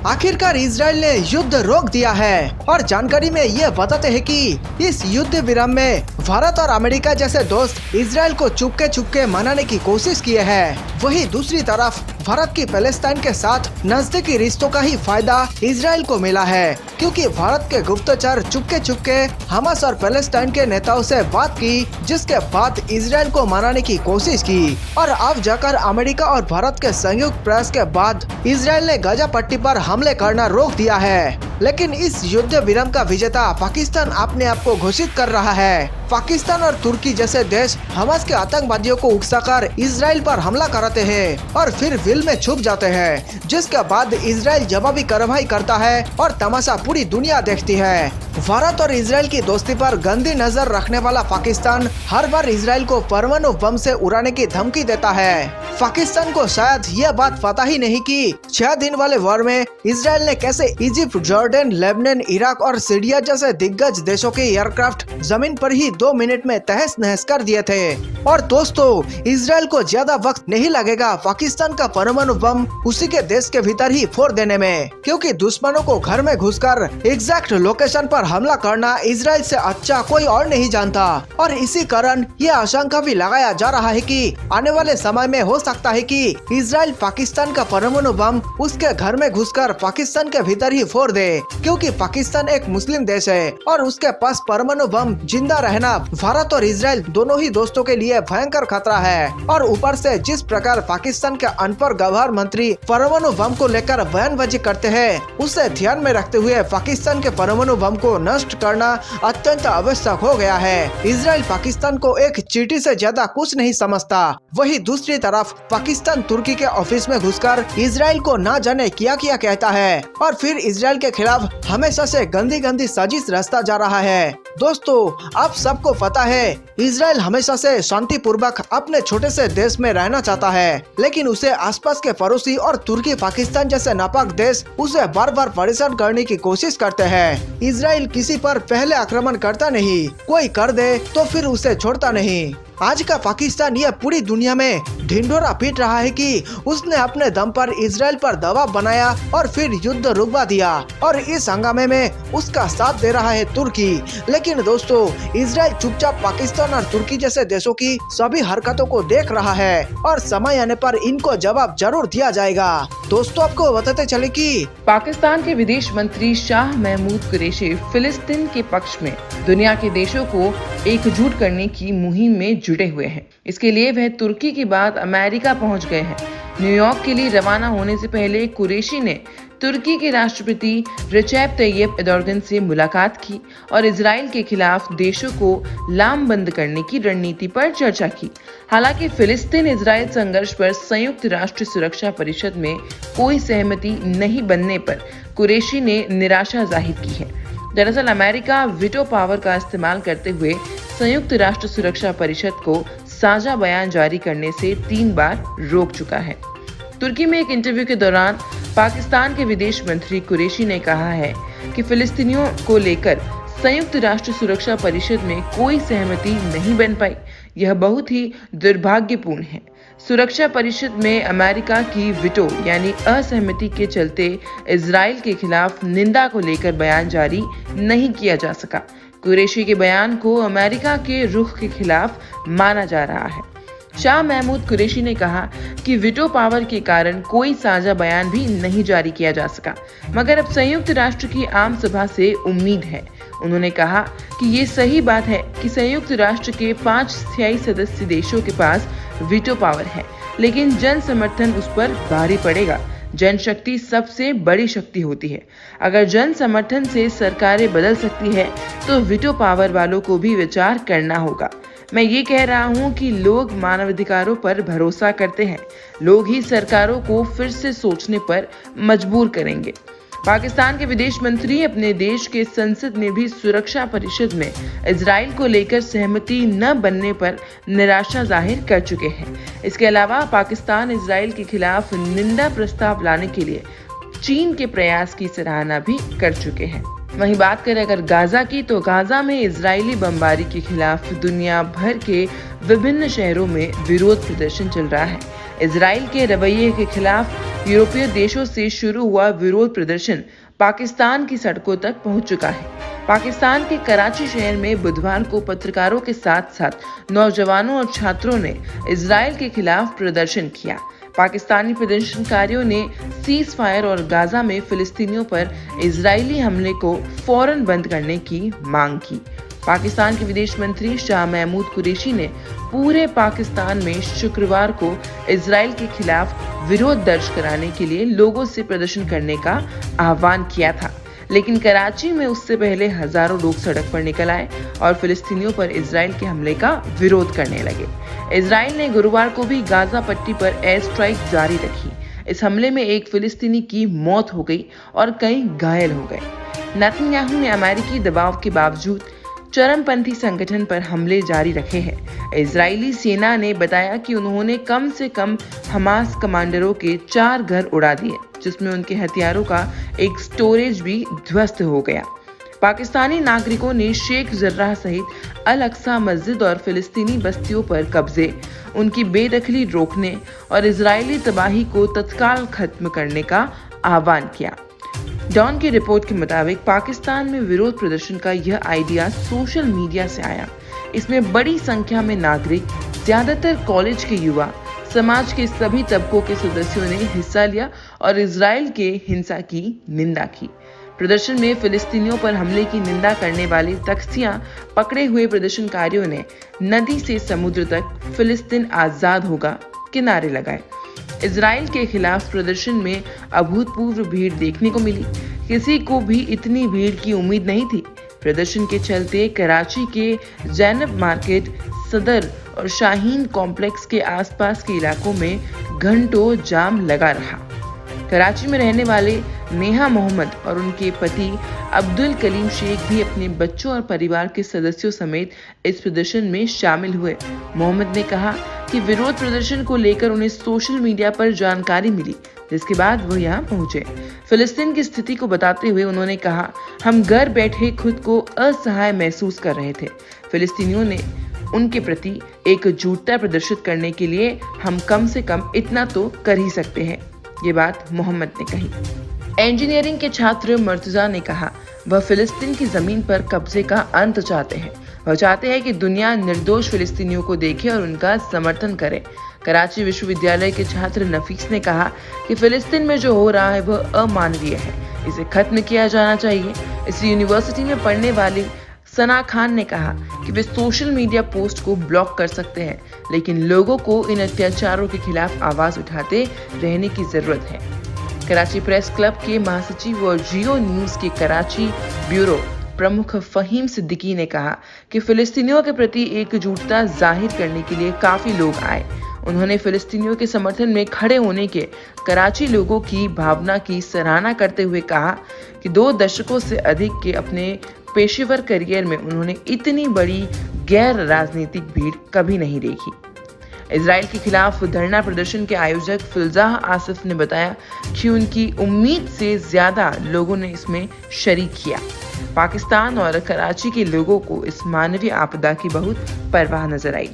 आखिरकार इजराइल ने युद्ध रोक दिया है और जानकारी में ये बताते हैं कि इस युद्ध विराम में भारत और अमेरिका जैसे दोस्त इजराइल को चुपके मनाने की कोशिश किए हैं। वहीं दूसरी तरफ भारत की पैलेस्टाइन के साथ नजदीकी रिश्तों का ही फायदा इजराइल को मिला है, क्योंकि भारत के गुप्तचर चुपके हमास और पैलेस्टाइन के नेताओं से बात की, जिसके बाद इजराइल को मनाने की कोशिश की और अब जाकर अमेरिका और भारत के संयुक्त प्रयास के बाद इजराइल ने गाजा पट्टी पर हमले करना रोक दिया है। लेकिन इस युद्ध विराम का विजेता पाकिस्तान अपने आप को घोषित कर रहा है। पाकिस्तान और तुर्की जैसे देश हमास के आतंकवादियों को उकसाकर इजराइल पर हमला कराते हैं और फिर विल में छुप जाते हैं, जिसके बाद इजराइल जवाबी कार्रवाई करता है और तमाशा पूरी दुनिया देखती है। भारत और इजराइल की दोस्ती पर गंदी नजर रखने वाला पाकिस्तान हर बार इजराइल को परमाणु बम से उड़ाने की धमकी देता है। पाकिस्तान को शायद यह बात पता ही नहीं कि 6 दिन वाले वॉर में इजराइल ने कैसे इजिप्ट, जॉर्डन, लेबनान, इराक और सीरिया जैसे दिग्गज देशों के एयरक्राफ्ट जमीन पर ही 2 मिनट में तहस नहस कर दिए थे। और दोस्तों, इजराइल को ज्यादा वक्त नहीं लगेगा पाकिस्तान का परमाणु बम उसी के देश के भीतर ही फोड़ देने में, क्योंकि दुश्मनों को घर में घुसकर एग्जैक्ट लोकेशन पर हमला करना इजराइल से अच्छा कोई और नहीं जानता। और इसी कारण यह आशंका भी लगाया जा रहा है कि आने वाले समय में हो सकता है कि इजराइल पाकिस्तान का परमाणु बम उसके घर में घुसकर पाकिस्तान के भीतर ही फोड़ दे, क्योंकि पाकिस्तान एक मुस्लिम देश है और उसके पास परमाणु बम जिंदा रहना भारत और इजराइल दोनों ही दोस्तों के लिए भयंकर खतरा है। और ऊपर से जिस प्रकार पाकिस्तान के अनपढ़ गवार मंत्री परमाणु बम को लेकर बयानबाजी करते हैं, उसे ध्यान में रखते हुए पाकिस्तान के परमाणु बम को नष्ट करना अत्यंत आवश्यक हो गया है। इजराइल पाकिस्तान को एक चींटी से ज्यादा कुछ नहीं समझता। वहीं दूसरी तरफ पाकिस्तान तुर्की के ऑफिस में घुसकर इजराइल को ना जाने क्या कहता है और फिर इजराइल के खिलाफ हमेशा से गंदी साजिश रचता जा रहा है। दोस्तों, आप सबको पता है इजराइल हमेशा से शांतिपूर्वक अपने छोटे से देश में रहना चाहता है, लेकिन उसे आसपास के पड़ोसी और तुर्की, पाकिस्तान जैसे नापाक देश उसे बार परेशान करने की कोशिश करते हैं। इजराइल किसी पर पहले आक्रमण करता नहीं, कोई कर दे तो फिर उसे छोड़ता नहीं। आज का पाकिस्तान यह पूरी दुनिया में ढिंढोरा पीट रहा है कि उसने अपने दम पर इजराइल पर दबाव बनाया और फिर युद्ध रुकवा दिया, और इस हंगामे में उसका साथ दे रहा है तुर्की। लेकिन दोस्तों, इजराइल चुपचाप पाकिस्तान और तुर्की जैसे देशों की सभी हरकतों को देख रहा है और समय आने पर इनको जवाब जरूर दिया जाएगा। दोस्तों, आपको बताते चले कि पाकिस्तान के विदेश मंत्री शाह महमूद कुरैशी फिलिस्तीन के पक्ष में दुनिया के देशों को एकजुट करने की मुहिम में जुटे हुए हैं। इसके लिए वह तुर्की के बाद अमेरिका पहुंच गए हैं। न्यूयॉर्क के लिए रवाना होने से पहले कुरैशी ने तुर्की के राष्ट्रपति रेचेप तैयब एर्दोगन से मुलाकात की और इजराइल के खिलाफ देशों को लामबंद करने की रणनीति पर चर्चा की। हालांकि फिलिस्तीन इजराइल संघर्ष पर संयुक्त राष्ट्र सुरक्षा परिषद में कोई सहमति नहीं बनने पर कुरैशी ने निराशा जाहिर की है। दरअसल अमेरिका वीटो पावर का इस्तेमाल करते हुए संयुक्त राष्ट्र सुरक्षा परिषद को साझा बयान जारी करने से 3 बार रोक चुका है। तुर्की में एक इंटरव्यू के दौरान पाकिस्तान के विदेश मंत्री कुरैशी ने कहा है कि फिलिस्तीनियों को लेकर संयुक्त राष्ट्र सुरक्षा परिषद में कोई सहमति नहीं बन पाई। यह बहुत ही दुर्भाग्यपूर्ण है। सुरक्षा परिषद में अमेरिका की वीटो यानी असहमति के चलते इजराइल के खिलाफ निंदा को लेकर बयान जारी नहीं किया जा सका। कुरैशी के बयान को अमेरिका के रुख के खिलाफ माना जा रहा है। शाह महमूद कुरैशी ने कहा कि वीटो पावर के कारण कोई साझा बयान भी नहीं जारी किया जा सका, मगर अब संयुक्त राष्ट्र की आम सभा से उम्मीद है। उन्होंने कहा कि ये सही बात है कि संयुक्त राष्ट्र के 5 स्थायी सदस्य देशों के पास वीटो पावर है, लेकिन जन समर्थन उस पर भारी पड़ेगा। जनशक्ति सबसे बड़ी शक्ति होती है। अगर जन समर्थन से सरकारें बदल सकती है तो वीटो पावर वालों को भी विचार करना होगा। मैं ये कह रहा हूँ कि लोग मानवाधिकारों पर भरोसा करते हैं। लोग ही सरकारों को फिर से सोचने पर मजबूर करेंगे। पाकिस्तान के विदेश मंत्री अपने देश के संसद में भी सुरक्षा परिषद में इजराइल को लेकर सहमति न बनने पर निराशा जाहिर कर चुके हैं। इसके अलावा पाकिस्तान इजराइल के खिलाफ निंदा प्रस्ताव लाने के लिए चीन के प्रयास की सराहना भी कर चुके हैं। वहीं बात करें अगर गाजा की, तो गाजा में इजरायली बमबारी के खिलाफ दुनिया भर के विभिन्न शहरों में विरोध प्रदर्शन चल रहा है। इजराइल के रवैये के खिलाफ यूरोपीय देशों से शुरू हुआ विरोध प्रदर्शन पाकिस्तान की सड़कों तक पहुंच चुका है। पाकिस्तान के कराची शहर में बुधवार को पत्रकारों के साथ साथ नौजवानों और छात्रों ने इजराइल के खिलाफ प्रदर्शन किया। पाकिस्तानी प्रदर्शनकारियों ने सीज फायर और गाजा में फिलिस्तीनियों पर इजरायली हमले को फौरन बंद करने की मांग की। पाकिस्तान के विदेश मंत्री शाह महमूद कुरैशी ने पूरे पाकिस्तान में शुक्रवार को इजराइल के खिलाफ विरोध दर्ज कराने के लिए लोगों से प्रदर्शन करने का आह्वान किया था, लेकिन कराची में उससे पहले हजारों लोग सड़क पर निकल आए और फिलिस्तीनियों पर इजराइल के हमले का विरोध करने लगे। इजराइल ने गुरुवार को भी गाजा पट्टी पर एयर स्ट्राइक जारी रखी। इस हमले में एक फिलिस्तीनी की मौत हो गई और कई घायल हो गए। नेतन्याहू ने अमेरिकी दबाव के बावजूद चरमपंथी संगठन पर हमले जारी रखे हैं। इजरायली सेना ने बताया कि उन्होंने कम से कम हमास कमांडरों के 4 घर उड़ा दिए, जिसमें उनके हथियारों का एक स्टोरेज भी ध्वस्त हो गया। पाकिस्तानी नागरिकों ने शेख जर्राह सहित अल अक्सा मस्जिद और फिलिस्तीनी बस्तियों पर कब्जे, उनकी बेदखली रोकने और इजरायली तबाही को तत्काल खत्म करने का आह्वान किया। डॉन की रिपोर्ट के मुताबिक पाकिस्तान में विरोध प्रदर्शन का यह आइडिया सोशल मीडिया से आया। इसमें बड़ी संख्या में नागरिक, ज्यादातर कॉलेज के युवा, समाज के सभी तबकों के सदस्यों ने हिस्सा लिया और इजराइल के हिंसा की निंदा की। प्रदर्शन में फिलिस्तीनियों पर हमले की निंदा करने वाली तख्तियां पकड़े हुए प्रदर्शनकारियों ने नदी से समुद्र तक फिलिस्तीन आजाद होगा के नारे लगाए। इजराइल के खिलाफ प्रदर्शन में अभूतपूर्व भीड़ देखने को मिली। किसी को भी इतनी भीड़ की उम्मीद नहीं थी। प्रदर्शन के चलते कराची के जैनब मार्केट, सदर और शाहीन कॉम्प्लेक्स के आसपास के इलाकों में घंटों जाम लगा रहा। कराची में रहने वाले नेहा मोहम्मद और उनके पति अब्दुल कलीम शेख भी अपने बच्चों और परिवार के सदस्यों समेत इस प्रदर्शन में शामिल हुए। मोहम्मद ने कहा कि विरोध प्रदर्शन को लेकर उन्हें सोशल मीडिया पर जानकारी मिली, जिसके बाद वो यहाँ पहुंचे। फिलिस्तीन की स्थिति को बताते हुए उन्होंने कहा, हम घर बैठे खुद को असहाय महसूस कर रहे थे। फिलिस्तीनियों ने उनके प्रति एकजुटता प्रदर्शित करने के लिए हम कम से कम इतना तो कर ही सकते हैं, ये बात मोहम्मद ने कही। इंजीनियरिंग के छात्र मर्तजा ने कहा, वह फिलिस्तीन की जमीन पर कब्जे का अंत चाहते हैं। वह चाहते हैं कि दुनिया निर्दोष फिलिस्तीनियों को देखे और उनका समर्थन करे। कराची विश्वविद्यालय के छात्र नफीस ने कहा कि फिलिस्तीन में जो हो रहा है वह अमानवीय है, इसे खत्म किया जाना चाहिए। इस यूनिवर्सिटी में पढ़ने वाली सना खान ने कहा कि वे सोशल मीडिया पोस्ट को ब्लॉक कर सकते हैं, लेकिन लोगों को इन अत्याचारों के खिलाफ आवाज उठाते रहने की जरूरत है। कराची प्रेस क्लब के महासचिव और जियो न्यूज के कराची ब्यूरो प्रमुख फहीम सिद्दीकी ने कहा कि फिलिस्तीनियों के प्रति एकजुटता जाहिर करने के लिए काफी लोग आए। उन्होंने फिलिस्तीनियों के समर्थन में खड़े होने के कराची लोगों की भावना की सराहना करते हुए कहा कि 2 दशकों से अधिक के अपने पेशेवर करियर में उन्होंने इतनी बड़ी गैर राजनीतिक भीड़ कभी नहीं देखी। इजराइल के खिलाफ धरना प्रदर्शन के आयोजक फिल्जाह आसिफ ने बताया कि उनकी उम्मीद से ज्यादा लोगों ने इसमें शरीक किया। पाकिस्तान और कराची के लोगों को इस मानवीय आपदा की बहुत परवाह नजर आई।